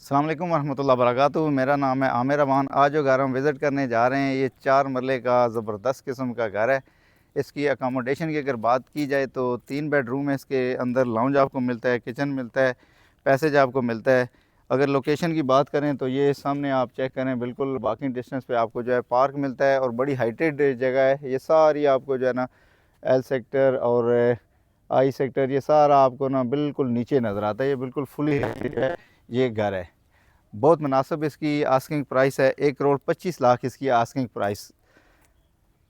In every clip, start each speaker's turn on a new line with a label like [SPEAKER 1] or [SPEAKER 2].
[SPEAKER 1] अस्सलाम वालेकुम वरहमतुल्लाहि वबरकातुहू। मेरा नाम है आमिर अमान। आज जो घर हम विज़िट करने जा रहे हैं, ये 4 मरले का ज़बरदस्त किस्म का घर है। इसकी अकोमोडेशन की अगर बात की जाए तो 3 बेडरूम है। इसके अंदर लाउंज आपको मिलता है, किचन मिलता है, पैसेज आपको मिलता है। अगर लोकेशन की बात करें तो ये सामने आप चेक करें, बिल्कुल वॉकिंग डिस्टेंस पे आपको जो है पार्क मिलता है और बड़ी हाइटेड जगह है। ये सारी आपको जो है ना एल सेक्टर और आई सेक्टर, ये सारा आपको ना बिल्कुल नीचे नज़र आता है। ये बिल्कुल फुली है ये घर है। बहुत मुनासिब इसकी आस्किंग प्राइस है, 1,25,00,000 इसकी आस्किंग प्राइस।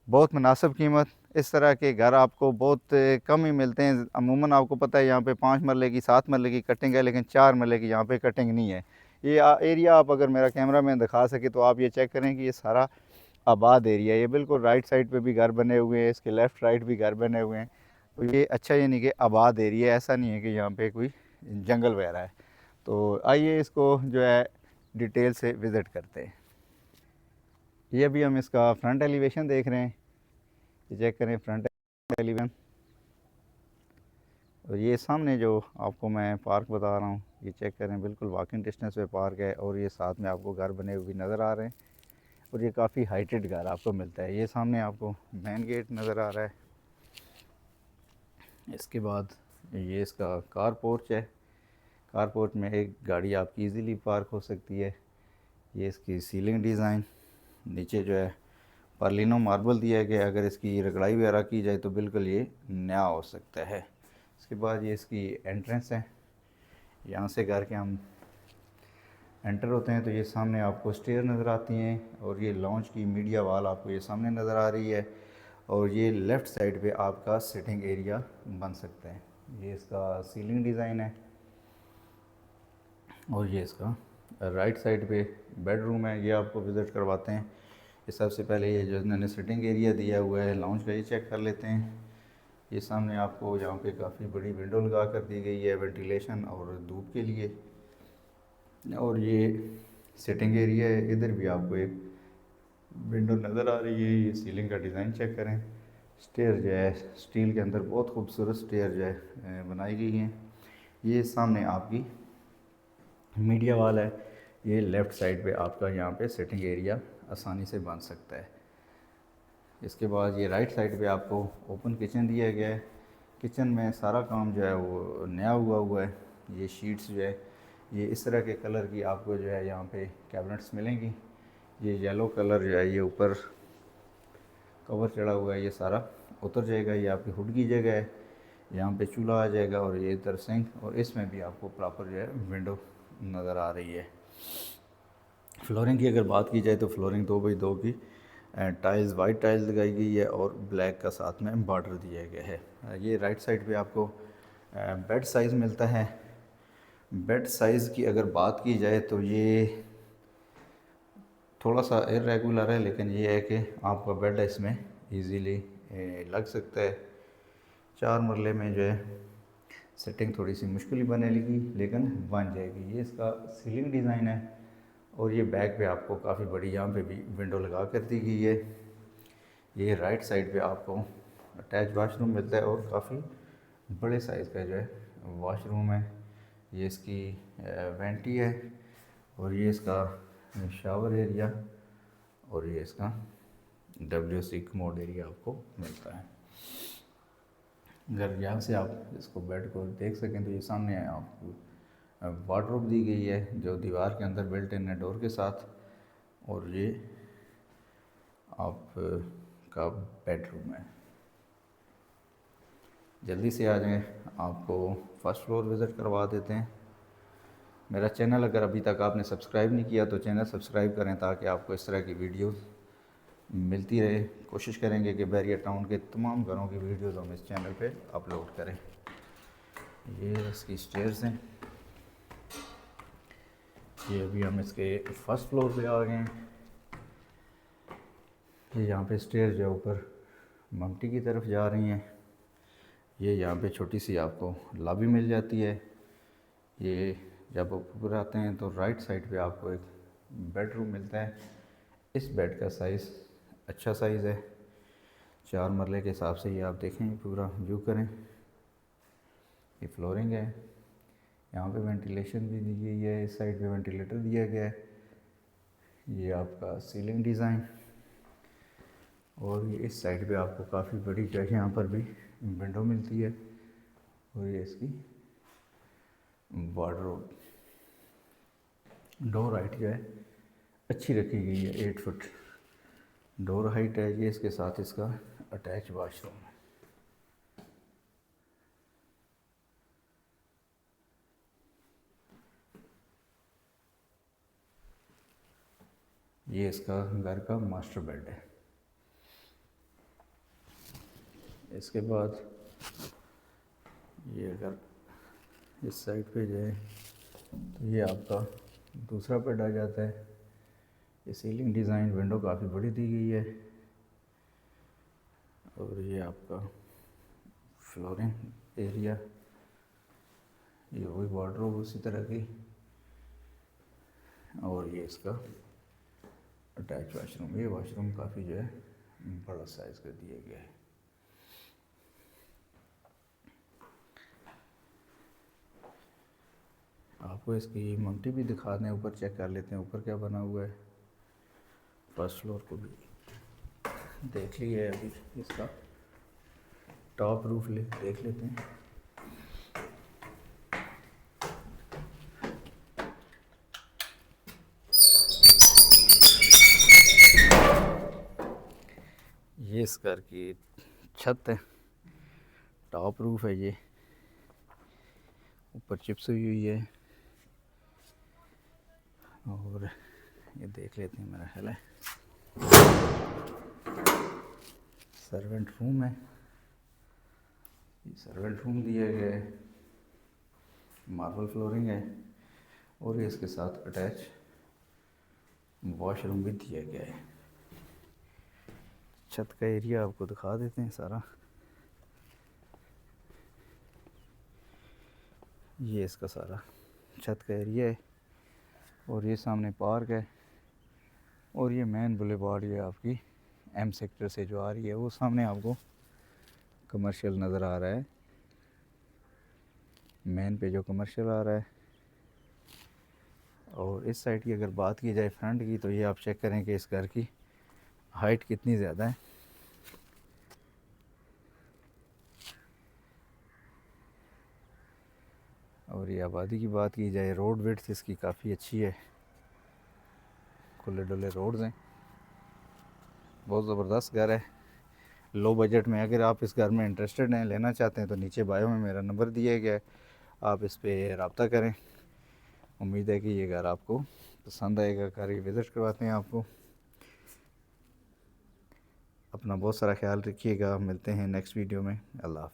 [SPEAKER 1] बहुत मुनासिब कीमत। इस तरह के घर आपको बहुत कम ही मिलते हैं। अमूमन आपको पता है यहाँ पे 5 मरले की 7 मरले की कटिंग है, लेकिन 4 मरले की यहाँ पे कटिंग नहीं है। ये एरिया आप अगर मेरा कैमरा में दिखा सके तो आप ये चेक करें कि ये सारा आबाद एरिया है। ये बिल्कुल राइट साइड पे भी घर बने हुए हैं, इसके लेफ़्ट राइट भी घर बने हुए हैं। तो ये अच्छा यानी कि आबाद एरिया है, ऐसा नहीं है कि यहाँ पे कोई जंगल वगैरह है। तो आइए इसको जो है डिटेल से विज़िट करते हैं। ये अभी हम इसका फ्रंट एलिवेशन देख रहे हैं। ये चेक करें फ्रंट एलिवेशन। और ये सामने जो आपको मैं पार्क बता रहा हूँ, ये चेक करें, बिल्कुल वॉकिंग डिस्टेंस पे पार्क है और ये साथ में आपको घर बने हुए नज़र आ रहे हैं। और ये काफ़ी हाइटेड घर आपको मिलता है। ये सामने आपको मेन गेट नज़र आ रहा है। इसके बाद ये इसका कार पोर्च है। कार पोर्च में एक गाड़ी आपकी इजीली पार्क हो सकती है। ये इसकी सीलिंग डिज़ाइन, नीचे जो है पर्लिनो मार्बल दिया गया है। अगर इसकी रगड़ाई वगैरह की जाए तो बिल्कुल ये नया हो सकता है। इसके बाद ये इसकी एंट्रेंस है। यहाँ से घर के हम एंटर होते हैं तो ये सामने आपको स्टेयर नज़र आती हैं और ये लॉन्च की मीडिया वाल आपको ये सामने नज़र आ रही है। और ये लेफ़्ट साइड पे आपका सिटिंग एरिया बन सकता है। ये इसका सीलिंग डिज़ाइन है। और ये इसका राइट साइड पे बेडरूम है, ये आपको विज़िट करवाते हैं। ये सबसे पहले ये जो इन्होंने सिटिंग एरिया दिया हुआ है लाउंज का, ये चेक कर लेते हैं। ये सामने आपको यहाँ पे काफ़ी बड़ी विंडो लगा कर दी गई है वेंटिलेशन और धूप के लिए। और ये सिटिंग एरिया है, इधर भी आपको एक विंडो नज़र आ रही है। ये सीलिंग का डिज़ाइन चेक करें। स्टेयर जो है स्टील के अंदर बहुत खूबसूरत स्टेयर जो है बनाई गई हैं। ये सामने आपकी मीडिया वाल है। ये लेफ़्ट साइड पे आपका यहाँ पे सिटिंग एरिया आसानी से बन सकता है। इसके बाद ये राइट साइड पे आपको ओपन किचन दिया गया है। किचन में सारा काम जो है वो नया हुआ है। ये शीट्स जो है ये इस तरह के कलर की आपको जो है यहाँ पे कैबिनेट्स मिलेंगी। ये येलो कलर जो है ये ऊपर कवर चढ़ा हुआ है, ये सारा उतर जाएगा। ये आपकी हुड की जगह है। यहाँ पे चूल्हा आ जाएगा और ये इधर सिंक, और इसमें भी आपको प्रॉपर जो है विंडो नज़र आ रही है। फ्लोरिंग की अगर बात की जाए तो फ्लोरिंग 2x2 की टाइल्स, वाइट टाइल्स लगाई गई है और ब्लैक का साथ में बॉर्डर दिया गया है। ये राइट साइड पे आपको बेड साइज़ मिलता है। बेड साइज़ की अगर बात की जाए तो ये थोड़ा सा इरेगुलर है, लेकिन ये है कि आपका बेड इसमें इजीली लग सकता है। 4 मरले में जो है सेटिंग थोड़ी सी मुश्किल ही बनेगी, लेकिन बन जाएगी। ये इसका सीलिंग डिज़ाइन है। और ये बैक पे आपको काफ़ी बड़ी यहाँ पे भी विंडो लगा कर दी गई है। ये राइट साइड पे आपको अटैच वाशरूम मिलता है और काफ़ी बड़े साइज़ का जो है वॉशरूम है। ये इसकी वेंटी है और ये इसका शावर एरिया और ये इसका WC कमोड एरिया आपको मिलता है। अगर यहाँ से आप इसको बेड को देख सकें तो ये सामने आपको वार्डरोब दी गई है जो दीवार के अंदर बिल्ट इन है डोर के साथ। और ये आप का बेडरूम है। जल्दी से आ जाएं, आपको फर्स्ट फ्लोर विज़िट करवा देते हैं। मेरा चैनल अगर अभी तक आपने सब्सक्राइब नहीं किया तो चैनल सब्सक्राइब करें ताकि आपको इस तरह की वीडियोस मिलती रहे। कोशिश करेंगे कि बैरियर टाउन के तमाम घरों की वीडियोस हम इस चैनल पे अपलोड करें। ये इसकी स्टेयर्स हैं। ये अभी हम इसके फर्स्ट फ्लोर पे आ गए हैं। ये यहाँ पे स्टेयर जो ऊपर मम्टी की तरफ जा रही हैं। ये यहाँ पे छोटी सी आपको लॉबी मिल जाती है। ये जब आप ऊपर आते हैं तो राइट साइड पे आपको एक बेडरूम मिलता है। इस बेड का साइज़ अच्छा साइज़ है। 4 मरले के हिसाब से ये आप देखें, पूरा व्यू करें। ये फ्लोरिंग है। यहाँ पे वेंटिलेशन भी दी गई है, इस साइड पे वेंटिलेटर दिया गया है। ये आपका सीलिंग डिज़ाइन, और ये इस साइड पे आपको काफ़ी बड़ी जो है यहाँ पर भी विंडो मिलती है, और ये इसकी वार्डरोब। डोर हाइट जो है अच्छी रखी गई है, 8 फुट डोर हाइट है ये। इसके साथ इसका अटैच वाशरूम है। ये इसका घर का मास्टर बेड है। इसके बाद ये अगर इस साइड पे जाए तो ये आपका दूसरा बेड आ जाता है। ये सीलिंग डिज़ाइन, विंडो काफ़ी बड़ी दी गई है, और ये आपका फ्लोरिंग एरिया, ये वही वार्डरोब उसी तरह की, और ये इसका अटैच वाशरूम। ये वाशरूम काफ़ी जो है बड़ा साइज़ का दिया गया है। आपको इसकी मल्टी भी दिखा दें, ऊपर चेक कर लेते हैं ऊपर क्या बना हुआ है। फर्स्ट फ्लोर को भी देख लिए, अभी इसका टॉप रूफ देख लेते हैं। ये इस घर की छत है, टॉप रूफ है, ये ऊपर चिप्स हुई है, और ये देख लेते हैं मेरा ख्याल है सर्वेंट रूम है। ये सर्वेंट रूम दिया गया है, मार्बल फ्लोरिंग है, और ये इसके साथ अटैच वॉशरूम भी दिया गया है। छत का एरिया आपको दिखा देते हैं सारा। ये इसका सारा छत का एरिया है, और ये सामने पार्क है, और ये मेन बुलेवार्ड ये आपकी एम सेक्टर से जो आ रही है, वो सामने आपको कमर्शियल नज़र आ रहा है। मेन पे जो कमर्शियल आ रहा है, और इस साइड की अगर बात की जाए फ्रंट की, तो ये आप चेक करें कि इस घर की हाइट कितनी ज़्यादा है। और ये आबादी की बात की जाए, रोड विड्थ इसकी काफ़ी अच्छी है, खुले डुले रोड्स हैं, बहुत ज़बरदस्त घर है। लो बजट में अगर आप इस घर में इंटरेस्टेड हैं, लेना चाहते हैं, तो नीचे बायो में मेरा नंबर दिया गया है, आप इस पर रब्ता करें। उम्मीद है कि ये घर आपको पसंद आएगा। घर ये विज़िट करवाते हैं आपको। अपना बहुत सारा ख्याल रखिएगा। मिलते हैं नेक्स्ट वीडियो में। अल्लाह हाफ़िज़।